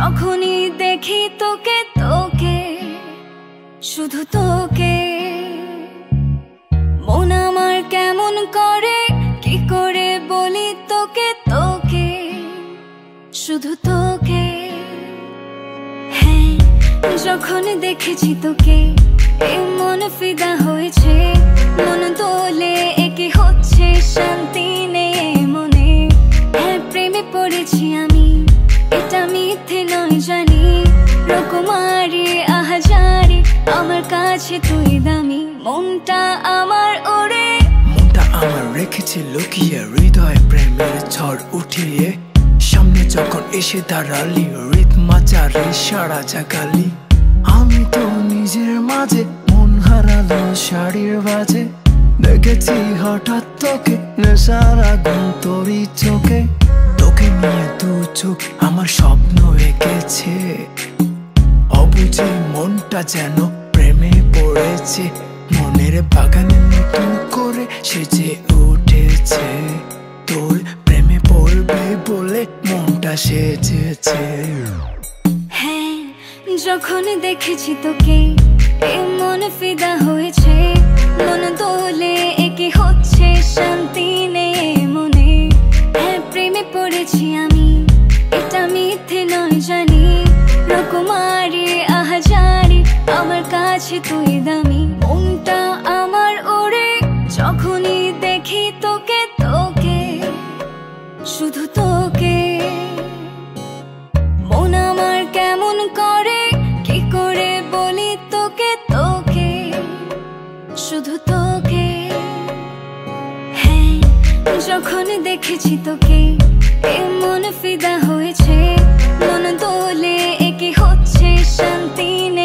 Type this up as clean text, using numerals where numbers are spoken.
যখনই দেখি তোকে তোকে শুধু তোকে মন আমার কেমন করে কি করে বলি তোকে তোকে শুধু তোকে। হ্যাঁ যখন দেখেছি তোকে এই মন ফিদা হয়েছে, মন দোলে একে হচ্ছে শান্তি নেই মনে। হ্যাঁ প্রেমে পড়েছি আমি, এটা মিথ্যে নয় জানি। রকমারি আহাজারি আমার কাছে তুই দামি, মনটা আমার ওরে। মনটা আমার রেখেছে লুকিয়ে হৃদয় প্রেমের ঝড় উঠিয়ে। সামনে যখন এসে দাঁড়ালি হৃদ মাচারে সারা জাগালি। আমি তো নিজের মাঝে মন হারালো শাড়ির বাজে। দেখেছি হঠাৎ তোকে নেশার আগুন তোরই চোখে। তোকে নিয়ে দু চোখ আমার স্বপ্ন এঁকেছে। অবুঝে মনটা যেন প্রেমে পড়েছে, মনের বাগানে নতুন করে সেজে উঠেছে। তোর প্রেমে পড়বে বলে মনটা সেজেছে। হ্যাঁ যখন দেখেছি তোকে এই মন ফিদা হয়েছে, মন দোলে একে হচ্ছে শান্তি নেই মনে। হ্যাঁ প্রেমে পড়েছি আমি, এটা মিথ্যে নয় জানি। রকমারি আহাজারি আমার কাছে তুই দামি, মনটা আমার ওরে। যখনই দেখি তোকে তোকে শুধু তোকে মন আমার কেমন করে কি করে বলি তোকে তোকে শুধু তোকে। হ্যাঁ যখন দেখেছি তোকে এই মন ফিদা হয়েছে, মন দোলে একে হচ্ছে শান্তি নেই।